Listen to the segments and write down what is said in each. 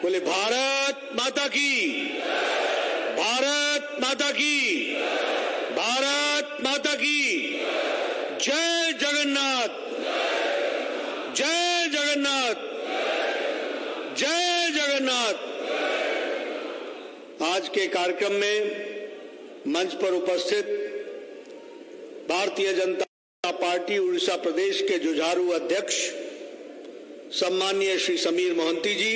बोले भारत माता की, भारत माता की, भारत माता की। जय जगन्नाथ, जय जगन्नाथ, जय जगन्नाथ। आज के कार्यक्रम में मंच पर उपस्थित भारतीय जनता पार्टी उड़ीसा प्रदेश के जुझारू अध्यक्ष सम्माननीय श्री समीर मोहंती जी,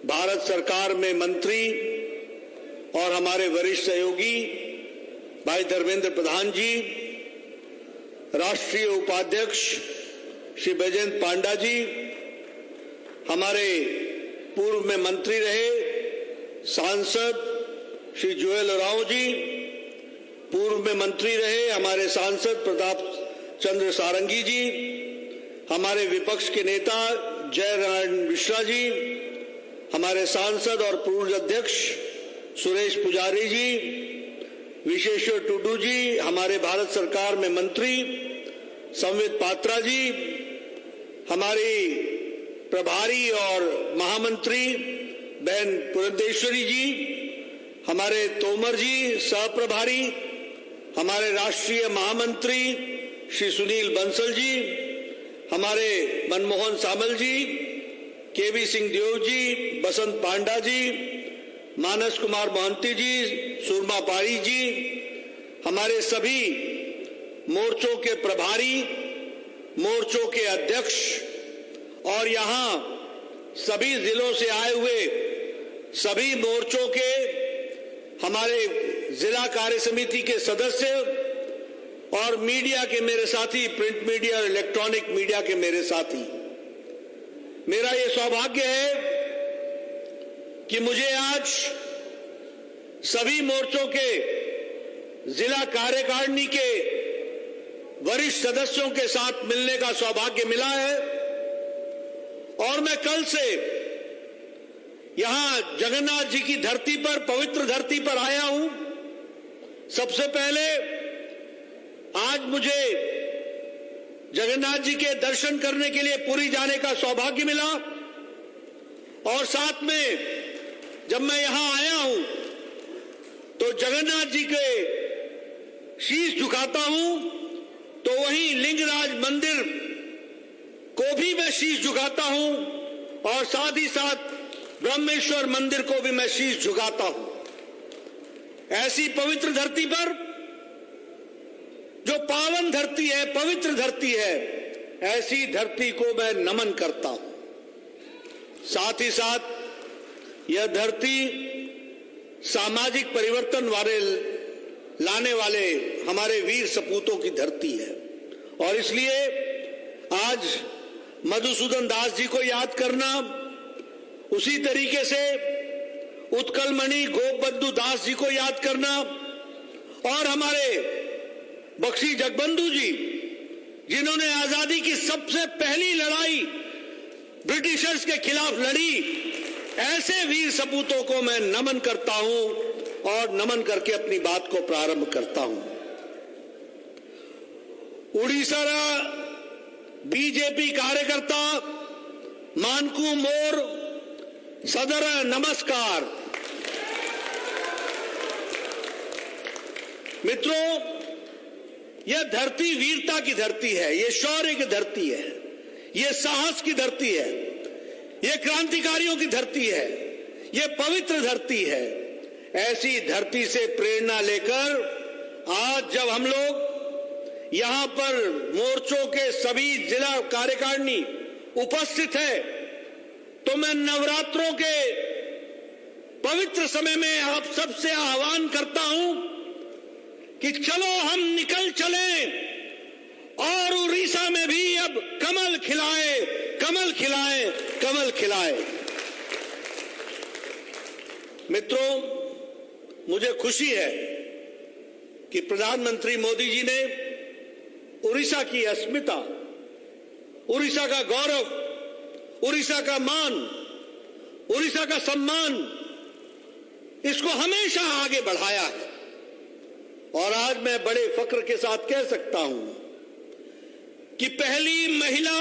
भारत सरकार में मंत्री और हमारे वरिष्ठ सहयोगी भाई धर्मेंद्र प्रधान जी, राष्ट्रीय उपाध्यक्ष श्री बैजयंत पांडा जी, हमारे पूर्व में मंत्री रहे सांसद श्री जुएल ओरांव जी, पूर्व में मंत्री रहे हमारे सांसद प्रताप चंद्र सारंगी जी, हमारे विपक्ष के नेता जय नारायण मिश्रा जी, हमारे सांसद और पूर्व अध्यक्ष सुरेश पुजारी जी, विशेश्वर टुडू जी, हमारे भारत सरकार में मंत्री संबित पात्रा जी, हमारी प्रभारी और महामंत्री बहन पुरंदेश्वरी जी, हमारे तोमर जी सह-प्रभारी, हमारे राष्ट्रीय महामंत्री श्री सुनील बंसल जी, हमारे मनमोहन सामल जी, केवी सिंह देव जी, बसंत पांडा जी, मानस कुमार मोहंती जी, सुरमा पारी जी, हमारे सभी मोर्चों के प्रभारी, मोर्चों के अध्यक्ष और यहां सभी जिलों से आए हुए सभी मोर्चों के हमारे जिला कार्य समिति के सदस्य और मीडिया के मेरे साथी, प्रिंट मीडिया और इलेक्ट्रॉनिक मीडिया के मेरे साथी, मेरा ये सौभाग्य है कि मुझे आज सभी मोर्चों के जिला कार्यकारिणी के वरिष्ठ सदस्यों के साथ मिलने का सौभाग्य मिला है और मैं कल से यहां जगन्नाथ जी की धरती पर, पवित्र धरती पर आया हूं। सबसे पहले आज मुझे जगन्नाथ जी के दर्शन करने के लिए पुरी जाने का सौभाग्य मिला और साथ में जब मैं यहां आया हूं तो जगन्नाथ जी के शीश झुकाता हूं तो वहीं लिंगराज मंदिर को भी मैं शीश झुकाता हूं और साथ ही साथ ब्रह्मेश्वर मंदिर को भी मैं शीश झुकाता हूं। ऐसी पवित्र धरती पर, जो पावन धरती है, पवित्र धरती है, ऐसी धरती को मैं नमन करता हूं। साथ ही साथ यह धरती सामाजिक परिवर्तन लाने वाले हमारे वीर सपूतों की धरती है और इसलिए आज मधुसूदन दास जी को याद करना, उसी तरीके से उत्कलमणि गोपबंधु दास जी को याद करना और हमारे बख्शी जगबंधु जी, जिन्होंने आजादी की सबसे पहली लड़ाई ब्रिटिशर्स के खिलाफ लड़ी, ऐसे वीर सपूतों को मैं नमन करता हूं और नमन करके अपनी बात को प्रारंभ करता हूं। उड़ीसा बीजेपी कार्यकर्ता मानकू मोर सदर नमस्कार। मित्रों, यह धरती वीरता की धरती है, यह शौर्य की धरती है, यह साहस की धरती है, यह क्रांतिकारियों की धरती है, यह पवित्र धरती है। ऐसी धरती से प्रेरणा लेकर आज जब हम लोग यहां पर मोर्चों के सभी जिला कार्यकारिणी उपस्थित है तो मैं नवरात्रों के पवित्र समय में आप सबसे आह्वान करता हूं कि चलो हम निकल चलें और उड़ीसा में भी अब कमल खिलाए, कमल खिलाए, कमल खिलाए। मित्रों, मुझे खुशी है कि प्रधानमंत्री मोदी जी ने उड़ीसा की अस्मिता, उड़ीसा का गौरव, उड़ीसा का मान, उड़ीसा का सम्मान, इसको हमेशा आगे बढ़ाया है और आज मैं बड़े फक्र के साथ कह सकता हूं कि पहली महिला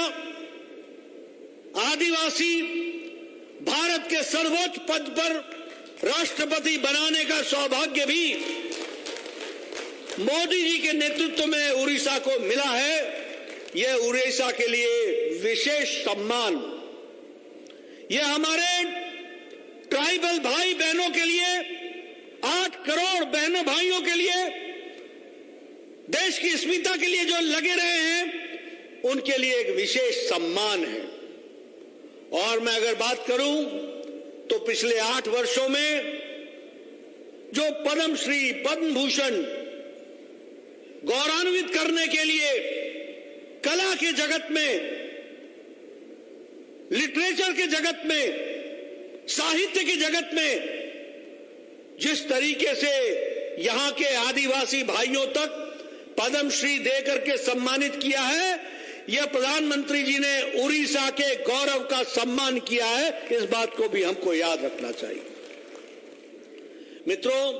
आदिवासी भारत के सर्वोच्च पद पर राष्ट्रपति बनाने का सौभाग्य भी मोदी जी के नेतृत्व में उड़ीसा को मिला है। यह उड़ीसा के लिए विशेष सम्मान, यह हमारे ट्राइबल भाई बहनों के लिए, 8 करोड़ बहनों भाइयों के लिए, देश की अस्मिता के लिए जो लगे रहे हैं, उनके लिए एक विशेष सम्मान है। और मैं अगर बात करूं तो पिछले 8 वर्षों में जो पद्मश्री, पद्म भूषण गौरवान्वित करने के लिए कला के जगत में, लिटरेचर के जगत में, साहित्य के जगत में जिस तरीके से यहां के आदिवासी भाइयों तक पद्मश्री देकर के सम्मानित किया है, यह प्रधानमंत्री जी ने उड़ीसा के गौरव का सम्मान किया है। इस बात को भी हमको याद रखना चाहिए। मित्रों,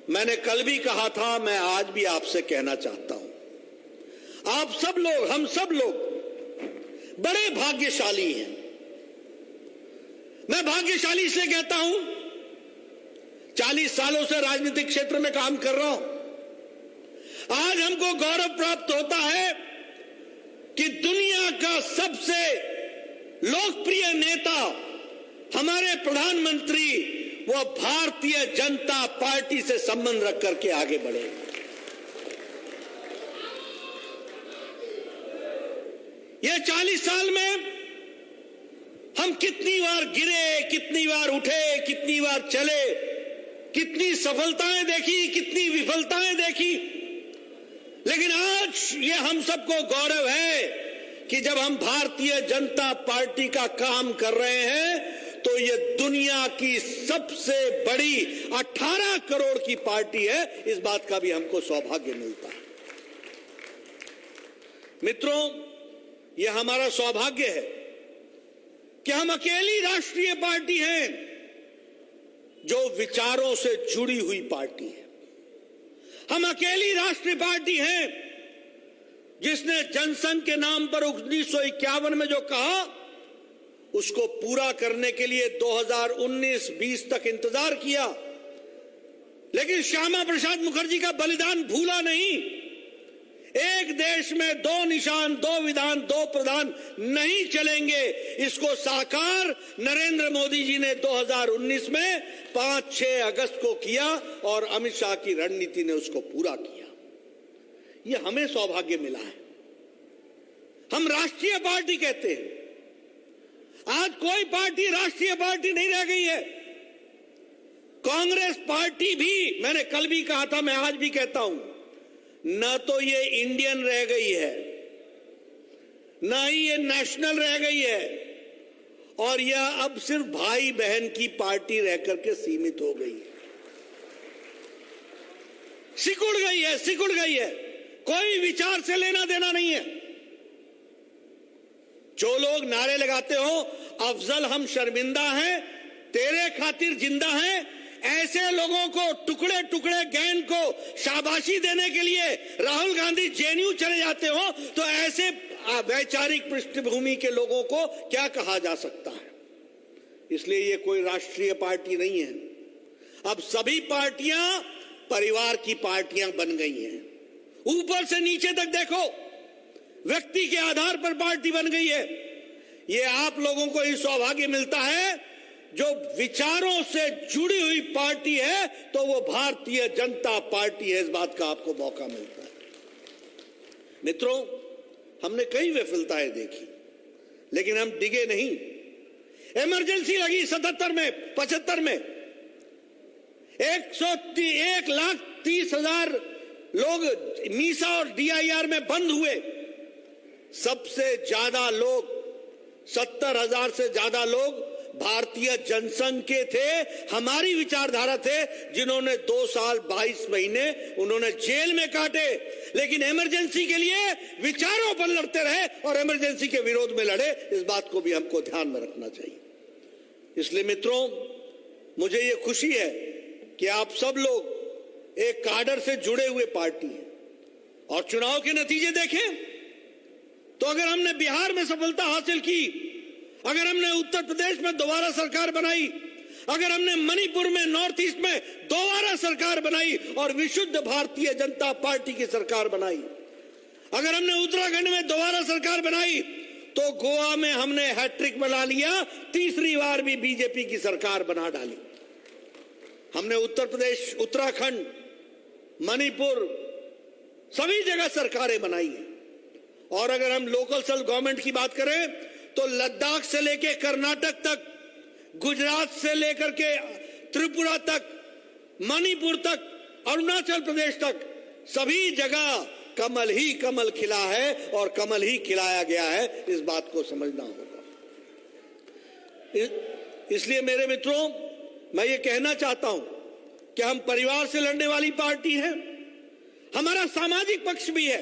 मैंने कल भी कहा था, मैं आज भी आपसे कहना चाहता हूं, आप सब लोग, हम सब लोग बड़े भाग्यशाली हैं। मैं भाग्यशाली इसलिए कहता हूं, 40 सालों से राजनीतिक क्षेत्र में काम कर रहा हूं। आज हमको गौरव प्राप्त होता है कि दुनिया का सबसे लोकप्रिय नेता हमारे प्रधानमंत्री वो भारतीय जनता पार्टी से संबंध रख करके आगे बढ़े। ये 40 साल में हम कितनी बार गिरे, कितनी बार उठे, कितनी बार चले, कितनी सफलताएं देखी, कितनी विफलताएं देखी, लेकिन आज ये हम सबको गौरव है कि जब हम भारतीय जनता पार्टी का काम कर रहे हैं तो ये दुनिया की सबसे बड़ी 18 करोड़ की पार्टी है। इस बात का भी हमको सौभाग्य मिलता है। मित्रों, यह हमारा सौभाग्य है कि हम अकेली राष्ट्रीय पार्टी हैं जो विचारों से जुड़ी हुई पार्टी है। हम अकेली राष्ट्रीय पार्टी हैं जिसने जनसंघ के नाम पर 1951 में जो कहा उसको पूरा करने के लिए 2019-20 तक इंतजार किया, लेकिन श्यामा प्रसाद मुखर्जी का बलिदान भूला नहीं। एक देश में 2 निशान, 2 विधान, 2 प्रधान नहीं चलेंगे, इसको साकार नरेंद्र मोदी जी ने 2019 में 5-6 अगस्त को किया और अमित शाह की रणनीति ने उसको पूरा किया। यह हमें सौभाग्य मिला है। हम राष्ट्रीय पार्टी कहते हैं। आज कोई पार्टी राष्ट्रीय पार्टी नहीं रह गई है। कांग्रेस पार्टी भी, मैंने कल भी कहा था, मैं आज भी कहता हूं, न तो ये इंडियन रह गई है, न ही ये नेशनल रह गई है, और यह अब सिर्फ भाई बहन की पार्टी रह करके सीमित हो गई है। सिकुड़ गई है। कोई विचार से लेना देना नहीं है। जो लोग नारे लगाते हो, अफजल हम शर्मिंदा हैं, तेरे खातिर जिंदा हैं, ऐसे लोगों को, टुकड़े टुकड़े गैंग को शाबाशी देने के लिए राहुल गांधी जेएनयू चले जाते हो, तो ऐसे वैचारिक पृष्ठभूमि के लोगों को क्या कहा जा सकता है। इसलिए ये कोई राष्ट्रीय पार्टी नहीं है। अब सभी पार्टियां परिवार की पार्टियां बन गई हैं। ऊपर से नीचे तक देखो, व्यक्ति के आधार पर पार्टी बन गई है। ये आप लोगों को ही सौभाग्य मिलता है। जो विचारों से जुड़ी हुई पार्टी है तो वो भारतीय जनता पार्टी है। इस बात का आपको मौका मिलता है। मित्रों, हमने कई विफलताएं देखी, लेकिन हम डिगे नहीं। इमरजेंसी लगी 77 में, 75 में 1,30,000 लोग मीसा और डीआईआर में बंद हुए। सबसे ज्यादा लोग, 70,000 से ज्यादा लोग भारतीय जनसंघ के थे, हमारी विचारधारा थे, जिन्होंने 2 साल 22 महीने उन्होंने जेल में काटे, लेकिन इमरजेंसी के लिए विचारों पर लड़ते रहे और इमरजेंसी के विरोध में लड़े। इस बात को भी हमको ध्यान में रखना चाहिए। इसलिए मित्रों, मुझे ये खुशी है कि आप सब लोग एक काडर से जुड़े हुए पार्टी हैं। और चुनाव के नतीजे देखें तो अगर हमने बिहार में सफलता हासिल की अगर हमने उत्तर प्रदेश में दोबारा सरकार बनाई, अगर हमने मणिपुर में, नॉर्थ ईस्ट में दोबारा सरकार बनाई और विशुद्ध भारतीय जनता पार्टी की सरकार बनाई, अगर हमने उत्तराखंड में दोबारा सरकार बनाई, तो गोवा में हमने हैट्रिक बना लिया, तीसरी बार भी बीजेपी की सरकार बना डाली। हमने उत्तर प्रदेश, उत्तराखंड, मणिपुर सभी जगह सरकारें बनाई हैं। और अगर हम लोकल सेल्फ गवर्नमेंट की बात करें तो लद्दाख से लेकर कर्नाटक तक, गुजरात से लेकर के त्रिपुरा तक, मणिपुर तक, अरुणाचल प्रदेश तक, सभी जगह कमल ही कमल खिला है और कमल ही खिलाया गया है। इस बात को समझना होगा। इसलिए मेरे मित्रों, मैं ये कहना चाहता हूं कि हम परिवार से लड़ने वाली पार्टी है, हमारा सामाजिक पक्ष भी है।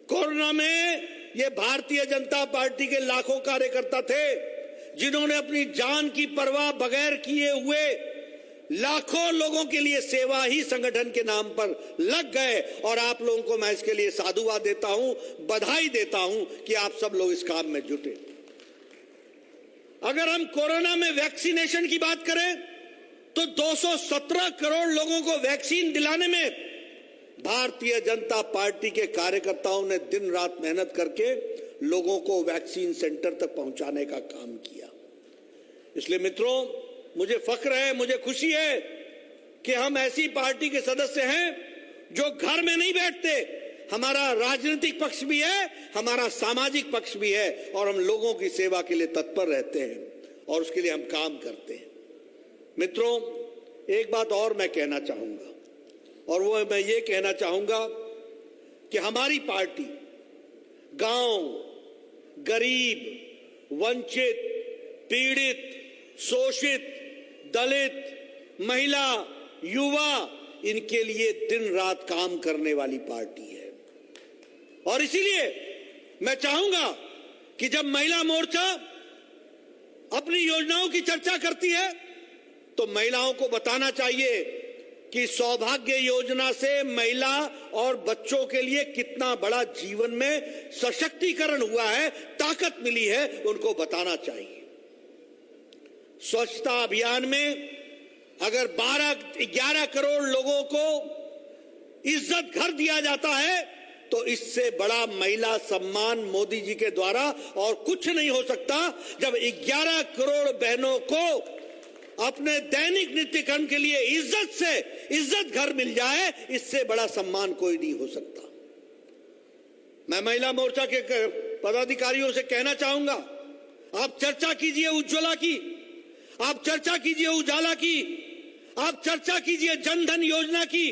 कोरोना में ये भारतीय जनता पार्टी के लाखों कार्यकर्ता थे जिन्होंने अपनी जान की परवाह बगैर किए हुए लाखों लोगों के लिए सेवा ही संगठन के नाम पर लग गए। और आप लोगों को मैं इसके लिए साधुवाद देता हूं, बधाई देता हूं कि आप सब लोग इस काम में जुटे। अगर हम कोरोना में वैक्सीनेशन की बात करें तो 217 करोड़ लोगों को वैक्सीन दिलाने में भारतीय जनता पार्टी के कार्यकर्ताओं ने दिन रात मेहनत करके लोगों को वैक्सीन सेंटर तक पहुंचाने का काम किया। इसलिए मित्रों, मुझे फख्र है, मुझे खुशी है कि हम ऐसी पार्टी के सदस्य हैं जो घर में नहीं बैठते। हमारा राजनीतिक पक्ष भी है, हमारा सामाजिक पक्ष भी है और हम लोगों की सेवा के लिए तत्पर रहते हैं और उसके लिए हम काम करते हैं। मित्रों, एक बात और मैं कहना चाहूंगा और वो मैं ये कहना चाहूंगा कि हमारी पार्टी गांव, गरीब, वंचित, पीड़ित, शोषित, दलित, महिला, युवा, इनके लिए दिन रात काम करने वाली पार्टी है। और इसीलिए मैं चाहूंगा कि जब महिला मोर्चा अपनी योजनाओं की चर्चा करती है तो महिलाओं को बताना चाहिए कि सौभाग्य योजना से महिला और बच्चों के लिए कितना बड़ा जीवन में सशक्तिकरण हुआ है, ताकत मिली है, उनको बताना चाहिए। स्वच्छता अभियान में अगर 11 करोड़ लोगों को इज्जत घर दिया जाता है तो इससे बड़ा महिला सम्मान मोदी जी के द्वारा और कुछ नहीं हो सकता। जब 11 करोड़ बहनों को अपने दैनिक नित्य कर्म के लिए इज्जत घर मिल जाए, इससे बड़ा सम्मान कोई नहीं हो सकता। मैं महिला मोर्चा के पदाधिकारियों से कहना चाहूंगा, आप चर्चा कीजिए उज्ज्वला की, आप चर्चा कीजिए उजाला की, आप चर्चा कीजिए जनधन योजना की।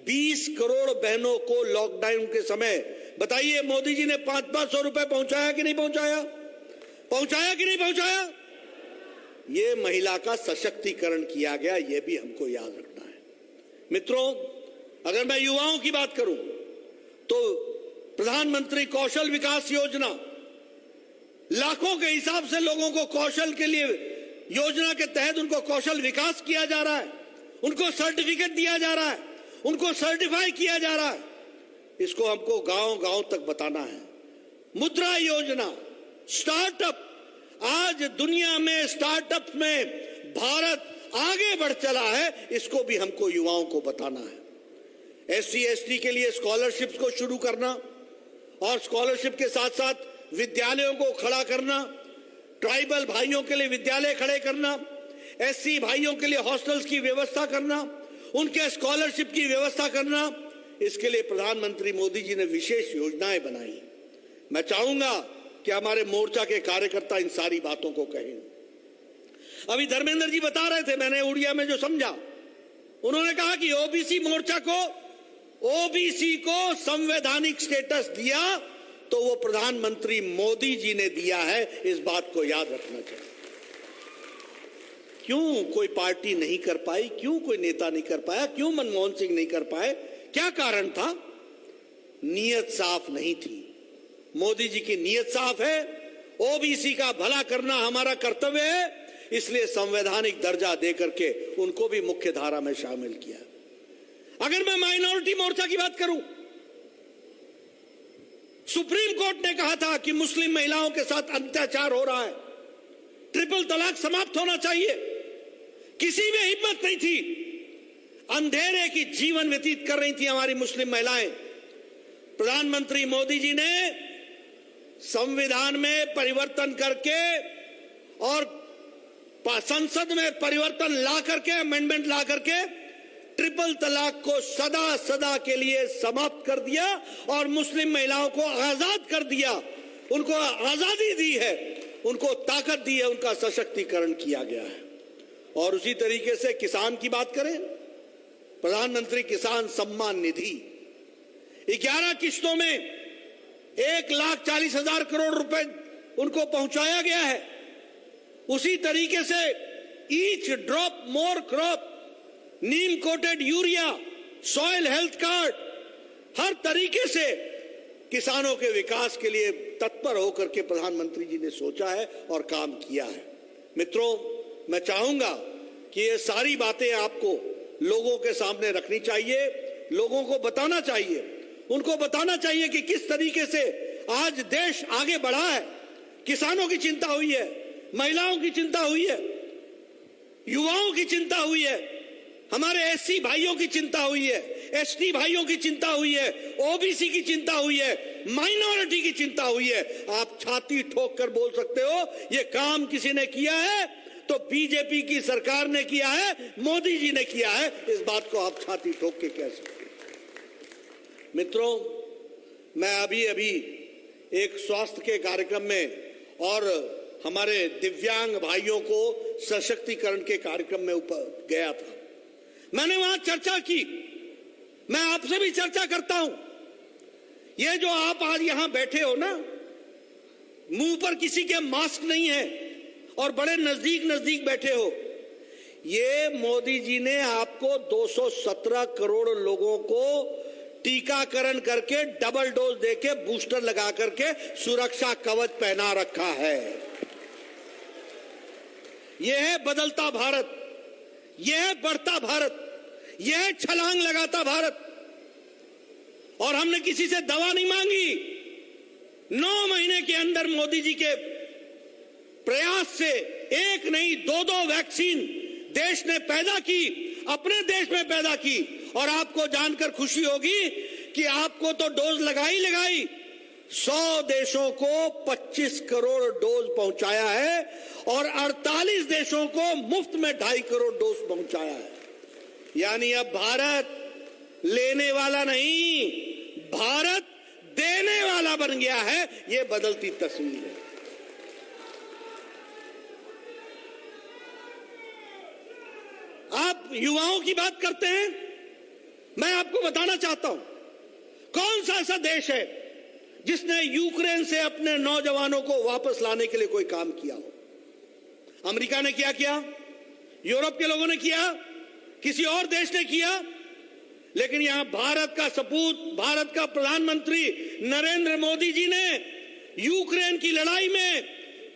20 करोड़ बहनों को लॉकडाउन के समय बताइए मोदी जी ने 500 रुपए पहुंचाया कि नहीं पहुंचाया? पहुंचाया कि नहीं पहुंचाया? ये महिला का सशक्तिकरण किया गया, ये भी हमको याद रखना है। मित्रों, अगर मैं युवाओं की बात करूं तो प्रधानमंत्री कौशल विकास योजना, लाखों के हिसाब से लोगों को कौशल के लिए योजना के तहत उनको कौशल विकास किया जा रहा है, उनको सर्टिफिकेट दिया जा रहा है, उनको सर्टिफाई किया जा रहा है। इसको हमको गांव-गांव तक बताना है। मुद्रा योजना, स्टार्टअप, आज दुनिया में स्टार्टअप में भारत आगे बढ़ चला है, इसको भी हमको युवाओं को बताना है। SC ST के लिए स्कॉलरशिप को शुरू करना और स्कॉलरशिप के साथ साथ विद्यालयों को खड़ा करना, ट्राइबल भाइयों के लिए विद्यालय खड़े करना, SC भाइयों के लिए हॉस्टल्स की व्यवस्था करना, उनके स्कॉलरशिप की व्यवस्था करना, इसके लिए प्रधानमंत्री मोदी जी ने विशेष योजनाएं बनाई। मैं चाहूंगा कि हमारे मोर्चा के कार्यकर्ता इन सारी बातों को कहें। अभी धर्मेंद्र जी बता रहे थे, मैंने उड़िया में जो समझा, उन्होंने कहा कि ओबीसी मोर्चा को, ओबीसी को संवैधानिक स्टेटस दिया तो वो प्रधानमंत्री मोदी जी ने दिया है। इस बात को याद रखना चाहिए। क्यों कोई पार्टी नहीं कर पाई? क्यों कोई नेता नहीं कर पाया? क्यों मनमोहन सिंह नहीं कर पाए? क्या कारण था? नीयत साफ नहीं थी। मोदी जी की नीयत साफ है, ओबीसी का भला करना हमारा कर्तव्य है, इसलिए संवैधानिक दर्जा देकर के उनको भी मुख्य धारा में शामिल किया। अगर मैं माइनॉरिटी मोर्चा की बात करूं सुप्रीम कोर्ट ने कहा था कि मुस्लिम महिलाओं के साथ अत्याचार हो रहा है, ट्रिपल तलाक समाप्त होना चाहिए। किसी में हिम्मत नहीं थी। अंधेरे की जीवन व्यतीत कर रही थी हमारी मुस्लिम महिलाएं। प्रधानमंत्री मोदी जी ने संविधान में परिवर्तन करके और संसद में परिवर्तन ला करके, अमेंडमेंट ला करके ट्रिपल तलाक को सदा सदा के लिए समाप्त कर दिया और मुस्लिम महिलाओं को आजाद कर दिया। उनको आजादी दी है, उनको ताकत दी है, उनका सशक्तिकरण किया गया है। और उसी तरीके से किसान की बात करें, प्रधानमंत्री किसान सम्मान निधि 11 किश्तों में 1,40,000 करोड़ रुपए उनको पहुंचाया गया है। उसी तरीके से each drop more crop, neem coated urea, soil health card, हर तरीके से किसानों के विकास के लिए तत्पर होकर के प्रधानमंत्री जी ने सोचा है और काम किया है। मित्रों, मैं चाहूंगा कि ये सारी बातें आपको लोगों के सामने रखनी चाहिए, लोगों को बताना चाहिए, उनको बताना चाहिए कि किस तरीके से आज देश आगे बढ़ा है। किसानों की चिंता हुई है, महिलाओं की चिंता हुई है, युवाओं की चिंता हुई है, हमारे एससी भाइयों की चिंता हुई है, एसटी भाइयों की चिंता हुई है, ओबीसी की चिंता हुई है, माइनॉरिटी की चिंता हुई है। आप छाती ठोक कर बोल सकते हो ये काम किसी ने किया है तो बीजेपी की सरकार ने किया है, मोदी जी ने किया है। इस बात को आप छाती ठोक के कह सकते हैं। मित्रों, मैं अभी एक स्वास्थ्य के कार्यक्रम में और हमारे दिव्यांग भाइयों को सशक्तिकरण के कार्यक्रम में गया था। मैंने वहां चर्चा की। मैं आपसे भी चर्चा करता हूं। ये जो आप आज यहां बैठे हो ना, मुंह पर किसी के मास्क नहीं है और बड़े नजदीक बैठे हो, ये मोदी जी ने आपको 217 करोड़ लोगों को टीकाकरण करके, डबल डोज देके, बूस्टर लगा करके सुरक्षा कवच पहना रखा है। यह है बदलता भारत, यह है बढ़ता भारत, यह है छलांग लगाता भारत। और हमने किसी से दवा नहीं मांगी। 9 महीने के अंदर मोदी जी के प्रयास से एक नहीं 2-2 वैक्सीन देश ने पैदा की, अपने देश में पैदा की। और आपको जानकर खुशी होगी कि आपको तो डोज लगाई 100 देशों को 25 करोड़ डोज पहुंचाया है और 48 देशों को मुफ्त में 2.5 करोड़ डोज पहुंचाया है। यानी अब भारत लेने वाला नहीं, भारत देने वाला बन गया है। यह बदलती तस्वीर है। आप युवाओं की बात करते हैं, मैं आपको बताना चाहता हूं, कौन सा ऐसा देश है जिसने यूक्रेन से अपने नौजवानों को वापस लाने के लिए कोई काम किया हो? अमेरिका ने क्या किया? यूरोप के लोगों ने किया? किसी और देश ने किया? लेकिन यहां भारत का सपूत, भारत का प्रधानमंत्री नरेंद्र मोदी जी ने यूक्रेन की लड़ाई में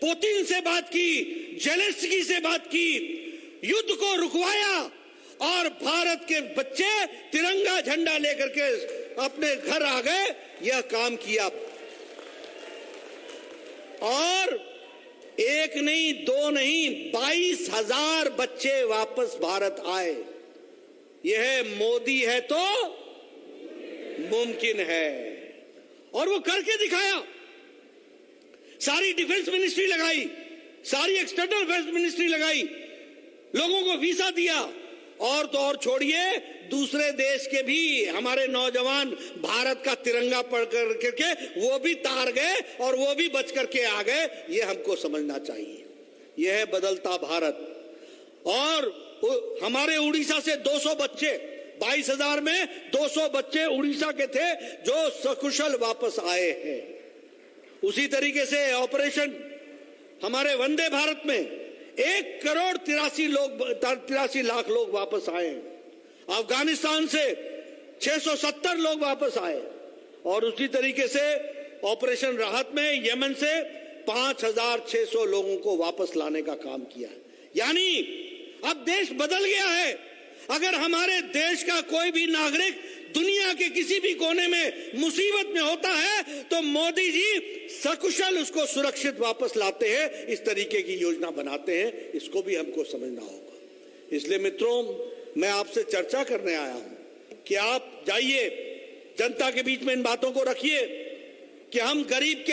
पुतिन से बात की, जेलेंस्की से बात की, युद्ध को रुकवाया और भारत के बच्चे तिरंगा झंडा लेकर के अपने घर आ गए। यह काम किया और एक नहीं, 2 नहीं, 22,000 बच्चे वापस भारत आए। यह मोदी है तो मुमकिन है और वो करके दिखाया। सारी डिफेंस मिनिस्ट्री लगाई, सारी एक्सटर्नल अफेयर्स मिनिस्ट्री लगाई, लोगों को वीजा दिया और तो और छोड़िए, दूसरे देश के भी हमारे नौजवान भारत का तिरंगा पकड़ करके वो भी तार गए और वो भी बच करके आ गए। ये हमको समझना चाहिए। यह है बदलता भारत। और हमारे उड़ीसा से 200 बच्चे, 22,000 में 200 बच्चे उड़ीसा के थे जो सकुशल वापस आए हैं। उसी तरीके से ऑपरेशन हमारे वंदे भारत में 1,83 लाख लोग वापस आए हैं। अफगानिस्तान से 670 लोग वापस आए और उसी तरीके से ऑपरेशन राहत में यमन से 5,600 लोगों को वापस लाने का काम किया है। यानी अब देश बदल गया है। अगर हमारे देश का कोई भी नागरिक दुनिया के किसी भी कोने में मुसीबत में होता है तो मोदी जी सकुशल उसको सुरक्षित वापस लाते हैं, इस तरीके की योजना बनाते हैं। इसको भी हमको समझना होगा। इसलिए मित्रों, मैं आपसे चर्चा करने आया हूं कि आप जाइए, जनता के बीच में इन बातों को रखिए कि हम गरीब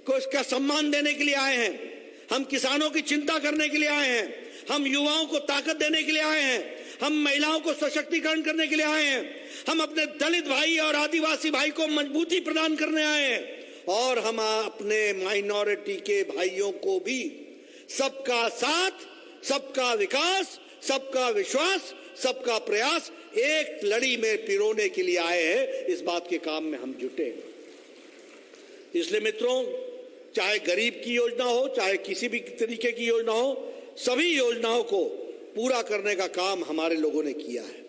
को इसका सम्मान देने के लिए आए हैं, हम किसानों की चिंता करने के लिए आए हैं, हम युवाओं को ताकत देने के लिए आए हैं, हम महिलाओं को सशक्तिकरण करने के लिए आए हैं, हम अपने दलित भाई और आदिवासी भाई को मजबूती प्रदान करने आए हैं, और हम अपने माइनॉरिटी के भाइयों को भी सबका साथ, सबका विकास, सबका विश्वास, सबका प्रयास एक लड़ी में पिरोने के लिए आए हैं। इस बात के काम में हम जुटे। इसलिए मित्रों, चाहे गरीब की योजना हो, चाहे किसी भी तरीके की योजना हो, सभी योजनाओं को पूरा करने का काम हमारे लोगों ने किया है।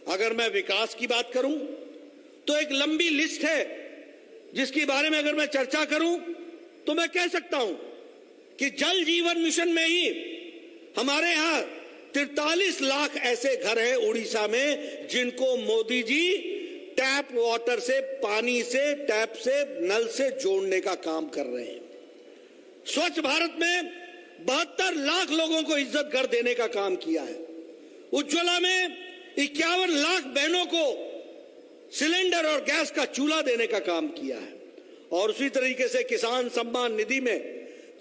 अगर मैं विकास की बात करूं तो एक लंबी लिस्ट है जिसके बारे में अगर मैं चर्चा करूं तो मैं कह सकता हूं कि जल जीवन मिशन में ही हमारे यहां 43 लाख ऐसे घर हैं उड़ीसा में जिनको मोदी जी टैप वाटर से, पानी से, टैप से, नल से जोड़ने का काम कर रहे हैं। स्वच्छ भारत में 72 लाख लोगों को इज्जत घर देने का काम किया है। उज्ज्वला में 51 लाख बहनों को सिलेंडर और गैस का चूल्हा देने का काम किया है। और उसी तरीके से किसान सम्मान निधि में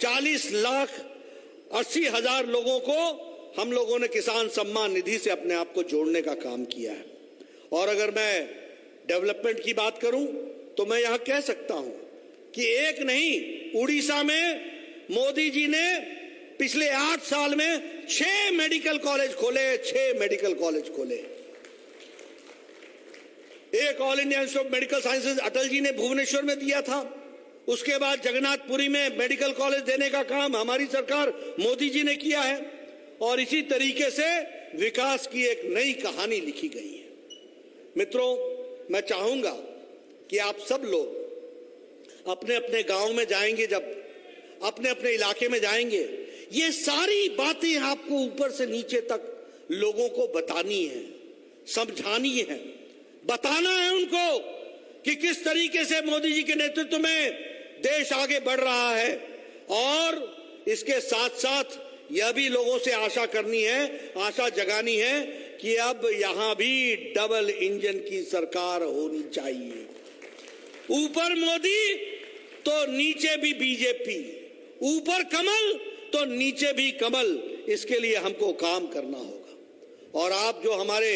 40 लाख 80 हजार लोगों को हम लोगों ने किसान सम्मान निधि से अपने आप को जोड़ने का काम किया है। और अगर मैं डेवलपमेंट की बात करूं तो मैं यहां कह सकता हूं कि एक नहीं, उड़ीसा में मोदी जी ने पिछले 8 साल में 6 मेडिकल कॉलेज खोले, 6 मेडिकल कॉलेज खोले। एक All India Institute of Medical Sciences Atal ji ने भुवनेश्वर में दिया था। उसके बाद जगन्नाथपुरी में मेडिकल कॉलेज देने का काम हमारी सरकार मोदी जी ने किया है। और इसी तरीके से विकास की एक नई कहानी लिखी गई है। मित्रों, मैं चाहूंगा कि आप सब लोग अपने अपने गांव में जाएंगे, जब अपने अपने इलाके में जाएंगे, ये सारी बातें आपको ऊपर से नीचे तक लोगों को बतानी है, समझानी है, बताना है उनको कि किस तरीके से मोदी जी के नेतृत्व में देश आगे बढ़ रहा है। और इसके साथ साथ यह भी लोगों से आशा करनी है, आशा जगानी है कि अब यहां भी डबल इंजन की सरकार होनी चाहिए। ऊपर मोदी तो नीचे भी बीजेपी, ऊपर कमल तो नीचे भी कमल। इसके लिए हमको काम करना होगा। और आप जो हमारे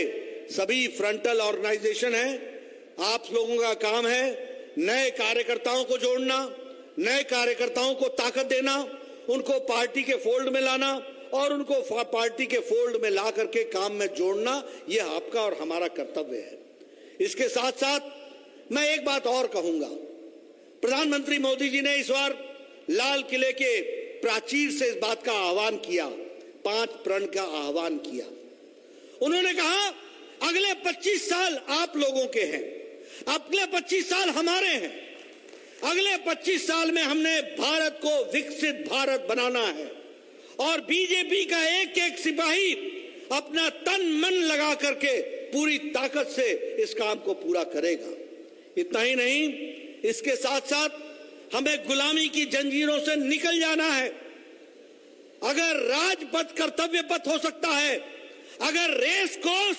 सभी फ्रंटल ऑर्गेनाइजेशन हैं, आप लोगों का काम है नए कार्यकर्ताओं को जोड़ना, नए कार्यकर्ताओं को ताकत देना, उनको पार्टी के फोल्ड में लाना और उनको पार्टी के फोल्ड में ला करके काम में जोड़ना। यह आपका और हमारा कर्तव्य है। इसके साथ साथ मैं एक बात और कहूंगा। प्रधानमंत्री मोदी जी ने इस बार लाल किले के प्राचीर से इस बात का आह्वान किया, 5 प्रण का आह्वान किया। उन्होंने कहा अगले 25 साल आप लोगों के हैं, अगले 25 साल हमारे हैं। अगले 25 साल में हमने भारत को विकसित भारत बनाना है और बीजेपी का एक एक सिपाही अपना तन मन लगा करके पूरी ताकत से इस काम को पूरा करेगा। इतना ही नहीं, इसके साथ साथ हमें गुलामी की जंजीरों से निकल जाना है। अगर राजपथ कर्तव्य पथ हो सकता है, अगर रेस कोर्स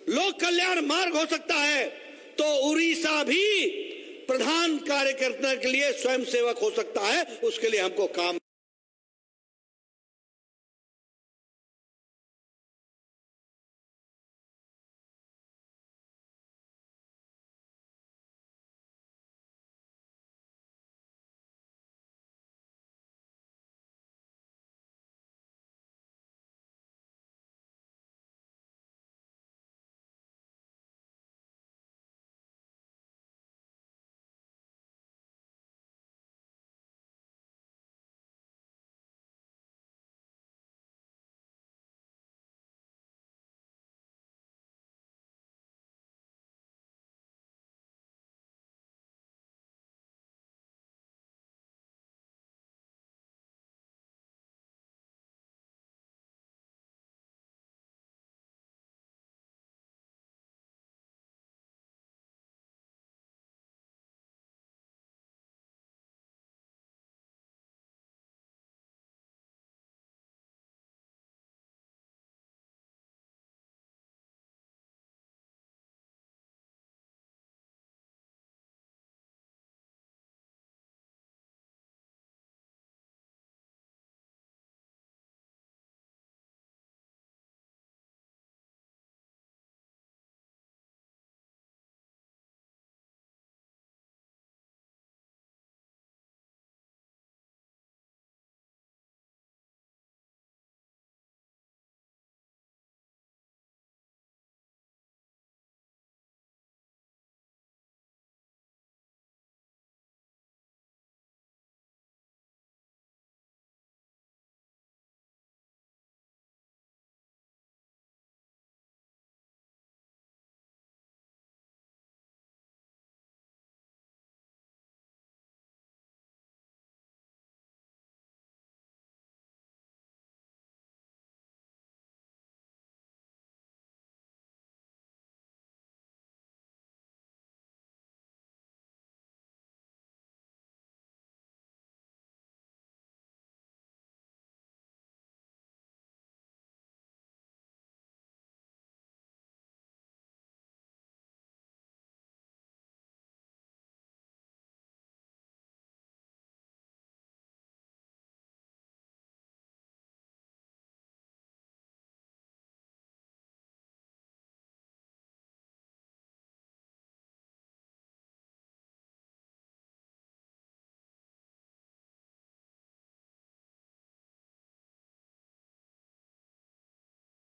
लोक कल्याण मार्ग हो सकता है, तो उड़ीसा भी प्रधान कार्यकर्ता के लिए स्वयंसेवक हो सकता है। उसके लिए हमको काम